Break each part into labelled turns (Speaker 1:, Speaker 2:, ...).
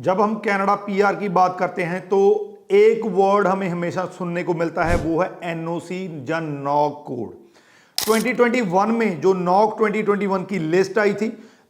Speaker 1: जब हम Canada PR की बात करते हैं तो एक वर्ड हमें हमेशा सुनने को मिलता है, वो है एनओसी या नॉक कोड। 2021 में जो नॉक 2021 की लिस्ट आई थी,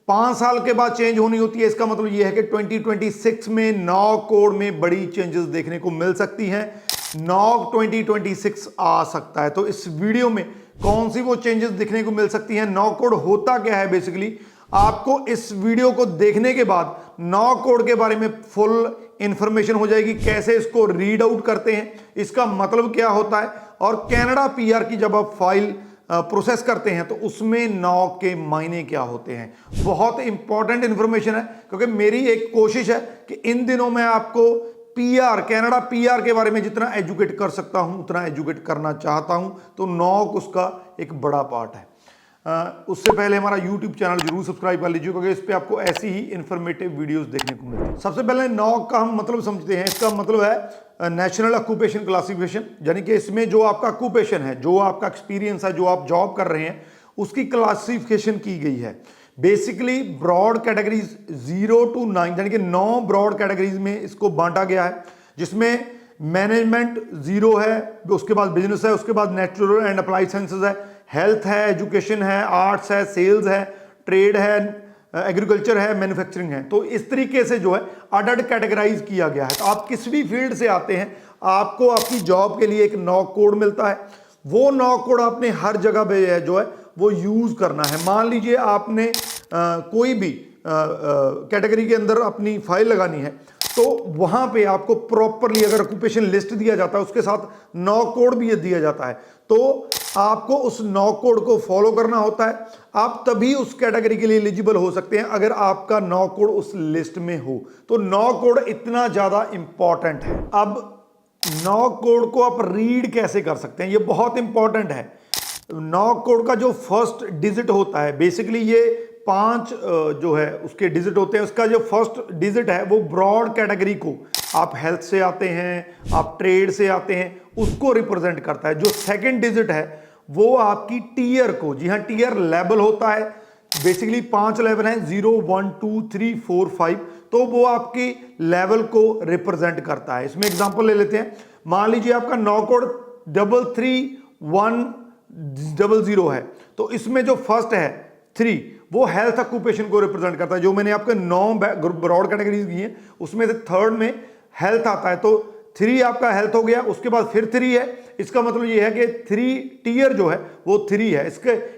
Speaker 1: 5 साल के बाद चेंज होनी होती है। इसका मतलब यह है कि 2026 में नॉक कोड में बड़ी चेंजेस देखने को मिल सकती हैं। नॉक 2026 आ सकता है। तो इस वीडियो में कौन सी वो चेंजेस दिखने को मिल सकती हैं, नॉक कोड होता क्या है, बेसिकली आपको इस वीडियो को देखने के बाद नॉक कोड के बारे में फुल इंफॉर्मेशन हो जाएगी। कैसे इसको रीड आउट करते हैं, इसका मतलब क्या होता है, और कनाडा पीआर की जब आप फाइल प्रोसेस करते हैं तो उसमें नॉक के मायने क्या होते हैं। बहुत इंपॉर्टेंट इंफॉर्मेशन है, क्योंकि मेरी एक कोशिश है कि इन दिनों मैं आपको पीआर, कनाडा पीआर के बारे में जितना एजुकेट कर सकता हूं उतना एजुकेट करना चाहता हूं। तो नॉक उसका एक बड़ा पार्ट है। उससे पहले हमारा YouTube चैनल जरूर सब्सक्राइब कर लीजिए, क्योंकि इस पे आपको ऐसी ही इंफॉर्मेटिव वीडियोस देखने को मिलती है। सबसे पहले नॉक का हम मतलब समझते हैं। इसका मतलब है नेशनल ऑक्यूपेशन क्लासिफिकेशन, यानी कि इसमें जो आपका ऑक्यूपेशन है, जो आपका एक्सपीरियंस है, जो आप जॉब कर रहे हैं, उसकी क्लासिफिकेशन की गई है। बेसिकली ब्रॉड कैटेगरीज 0 to 9, यानी कि 9 ब्रॉड कैटेगरीज में इसको बांटा गया है, जिसमें मैनेजमेंट 0 है, उसके बाद बिजनेस है, उसके बाद नेचुरल एंड अप्लाइड साइंसेज है, हेल्थ है, एजुकेशन है, आर्ट्स है, सेल्स है, ट्रेड है, एग्रीकल्चर है, मैन्युफैक्चरिंग है। तो इस तरीके से जो है अडड कैटेगराइज किया गया है। तो आप किस भी फील्ड से आते हैं, आपको आपकी जॉब के लिए एक नॉक कोड मिलता है। वो नॉक कोड आपने हर जगह पे जो है वो यूज करना है। मान लीजिए आपने कोई भी कैटेगरी के अंदर अपनी फाइल लगानी है, तो वहां पे आपको प्रॉपरली अगर ऑक्यूपेशन लिस्ट दिया जाता है, उसके साथ नॉक कोड भी दिया जाता है, तो आपको उस नॉक कोड को फॉलो करना होता है। आप तभी उस कैटेगरी के लिए एलिजिबल हो सकते हैं अगर आपका नॉक कोड उस लिस्ट में हो। तो नॉक कोड इतना ज्यादा इंपॉर्टेंट है। अब नॉक कोड को आप रीड कैसे कर सकते हैं, ये बहुत इंपॉर्टेंट है। नॉक कोड का जो फर्स्ट डिजिट होता है, बेसिकली ये 5 जो है उसके डिजिट होते हैं। उसका जो फर्स्ट डिजिट है वो ब्रॉड कैटेगरी को, आप हेल्थ से आते हैं, आप ट्रेड से आते हैं, उसको रिप्रेजेंट करता है। जो सेकंड डिजिट है वो आपकी टीयर को, जी हाँ, टीयर लेवल होता है। बेसिकली 5 लेवल हैं, 0 1 2 3 4 5, तो वो आपकी लेवल को रिप्रेजेंट करता है। इसमें एग्जांपल ले लेते हैं। मान लीजिए आपका नॉक कोड 33100 है, तो इसमें जो फर्स्ट है 3, वो हेल्थ ऑक्यूपेशन को रिप्रेजेंट करता है। जो मैंने आपके 9 ब्रॉड कैटेगरीज दी हैं, उसमें से थर्ड में हेल्थ आता है, तो 3 आपका हेल्थ हो गया, उसके बाद फिर 3 है। इसका मतलब ये है कि 3 टीयर जो है वो 3 है।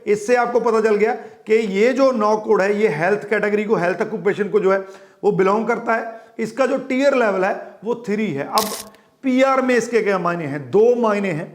Speaker 1: इससे आपको पता चल गया कि ये जो नॉक कोड है ये हेल्थ कैटेगरी को, हेल्थ ऑक्यूपेशन को जो है वो बिलोंग करता है। इसका जो टीयर लेवल है वो 3 है। अब पीआर में इसके क्या मायने हैं? 2 मायने हैं।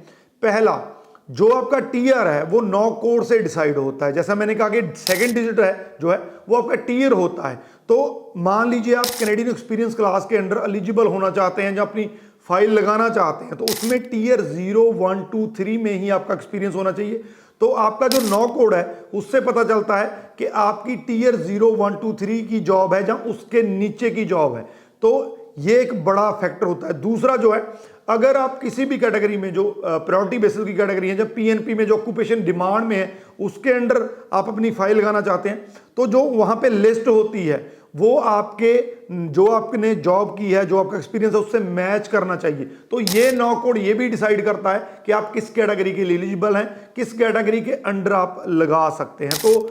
Speaker 1: पहला, जो आपका टीयर है वो नॉक कोड से डिसाइड होता है। जैसा मैंने कहा कि सेकंड डिजिट है जो है वो आपका टीयर होता है। तो मान लीजिए आप कैनेडियन एक्सपीरियंस क्लास के अंडर एलिजिबल होना चाहते हैं, या अपनी फाइल लगाना चाहते हैं, तो उसमें टीयर 0 1 2 3 में ही आपका एक्सपीरियंस होना चाहिए। तो आपका जो नॉक कोड है उससे पता चलता है कि आपकी टीयर 0 1 2 3 की जॉब है या उसके नीचे की जॉब है। तो ये एक बड़ा फैक्टर होता है। दूसरा जो है, अगर आप किसी भी कैटेगरी में, जो प्रायोरिटी बेसिस की कैटेगरी है, जब पीएनपी में जो ऑक्यूपेशन डिमांड में है, उसके अंडर आप अपनी फाइल लगाना चाहते हैं, तो जो वहां पे लिस्ट होती है वो आपके, जो आपने जॉब की है, जो आपका एक्सपीरियंस है, उससे मैच करना चाहिए। तो ये नॉक कोड ये भी डिसाइड करता है कि आप किस कैटेगरी के लिए एलिजिबल हैं, किस कैटेगरी के अंडर आप लगा सकते हैं। तो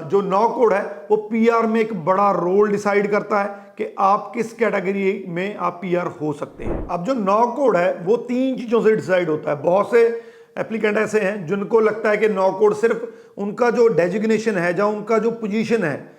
Speaker 1: जो नॉक कोड है वो पीआर में एक बड़ा रोल डिसाइड करता है कि आप किस कैटेगरी में आप पीआर हो सकते हैं। अब जो नॉक कोड है वो 3 चीजों से डिसाइड होता है। बहुत से एप्लीकेंट ऐसे हैं जिनको लगता है कि नॉक कोड सिर्फ उनका जो डेजिग्नेशन है या उनका जो पोजीशन है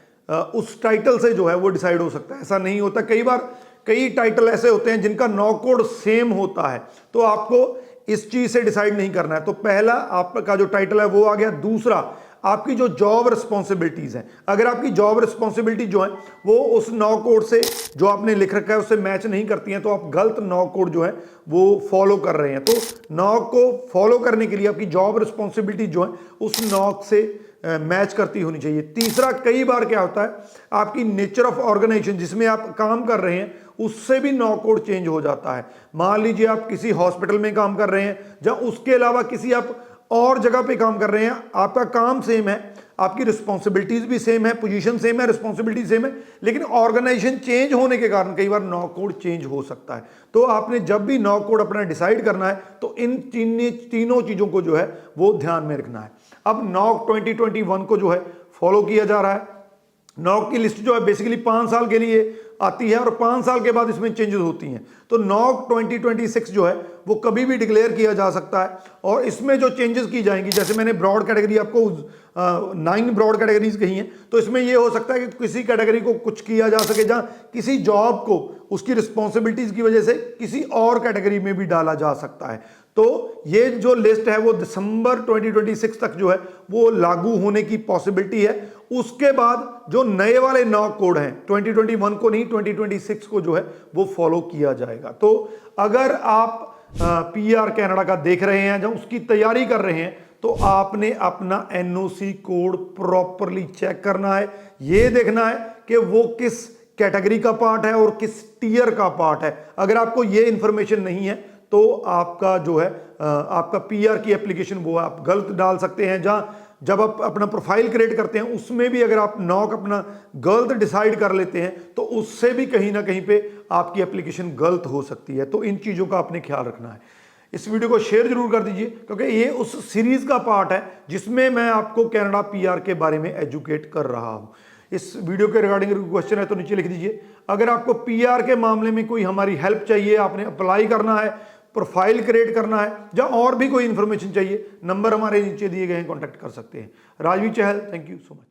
Speaker 1: उस टाइटल से जो है वो डिसाइड हो सकता है। ऐसा नहीं होता। कई बार कई टाइटल ऐसे होते हैं जिनका नॉक कोड सेम होता है, तो आपको इस चीज से डिसाइड नहीं करना है। तो पहला आपका जो टाइटल है वो आ गया। दूसरा, आपकी जो जॉब रिस्पॉन्सिबिलिटीज हैं, अगर आपकी जॉब रिस्पॉन्सिबिलिटी जो है वो उस नॉक कोड से, जो आपने लिख रखा है, उससे मैच नहीं करती हैं, तो आप गलत नॉक कोड जो है वो फॉलो कर रहे हैं। तो नॉक को फॉलो करने के लिए आपकी जॉब रिस्पॉन्सिबिलिटी जो है उस नॉक से मैच करती होनी चाहिए। तीसरा, कई बार क्या होता है, आपकी नेचर ऑफ ऑर्गेनाइजेशन जिसमें आप काम कर रहे हैं उससे भी नॉक कोड चेंज हो जाता है। मान लीजिए आप किसी हॉस्पिटल में काम कर रहे हैं, या उसके अलावा किसी आप और जगह पे काम कर रहे हैं, आपका काम सेम है, आपकी रिस्पॉन्सिबिलिटीज भी सेम है, पोजीशन सेम है, रिस्पॉन्सिबिलिटी सेम है, लेकिन ऑर्गेनाइजेशन चेंज होने के कारण कई बार नॉक कोड चेंज हो सकता है। तो आपने जब भी नॉक कोड अपना डिसाइड करना है तो इन तीनों चीजों को जो है वो ध्यान में रखना है। अब नॉक 2021 को जो है फॉलो किया जा रहा है। नॉक की लिस्ट जो है बेसिकली 5 साल के लिए आती है और 5 साल के बाद इसमें चेंजेस होती हैं। तो नॉक 2026 जो है वो कभी भी डिक्लेयर किया जा सकता है और इसमें जो चेंजेस की जाएंगी, जैसे मैंने ब्रॉड कैटेगरी आपको 9 ब्रॉड कैटेगरीज कही हैं, तो इसमें ये हो सकता है कि किसी कैटेगरी को कुछ किया जा सके, जहाँ किसी जॉब को उसकी रिस्पॉन्सिबिलिटीज की वजह से किसी और कैटेगरी में भी डाला जा सकता है। तो ये जो लिस्ट है वो दिसंबर 2026 तक जो है वो लागू होने की पॉसिबिलिटी है। उसके बाद जो नए वाले नॉक कोड हैं 2021 को नहीं 2026 को जो है वो फॉलो किया जाएगा। तो अगर आप पीआर कनाडा का देख रहे हैं, जब उसकी तैयारी कर रहे हैं, तो आपने अपना एनओसी कोड प्रॉपरली चेक करना है। ये देखना है कि वो किस कैटेगरी का पार्ट है और किस टीयर का पार्ट है। अगर आपको ये इंफॉर्मेशन नहीं है तो आपका जो है आपका पीआर की एप्लीकेशन वो आप गलत डाल सकते हैं। जहां जब आप अपना प्रोफाइल क्रिएट करते हैं उसमें भी अगर आप नॉक अपना गलत डिसाइड कर लेते हैं तो उससे भी कहीं ना कहीं पे आपकी एप्लीकेशन गलत हो सकती है। तो इन चीज़ों का आपने ख्याल रखना है। इस वीडियो को शेयर जरूर कर दीजिए, क्योंकि ये उस सीरीज का पार्ट है जिसमें मैं आपको कनाडा पीआर के बारे में एजुकेट कर रहा हूं। इस वीडियो के रिगार्डिंग क्वेश्चन है तो नीचे लिख दीजिए। अगर आपको पीआर के मामले में कोई हमारी हेल्प चाहिए, आपने अप्लाई करना है, प्रोफाइल क्रिएट करना है, या और भी कोई इंफॉर्मेशन चाहिए, नंबर हमारे नीचे दिए गए हैं, कॉन्टैक्ट कर सकते हैं। राजवीर चहल, थैंक यू सो मच।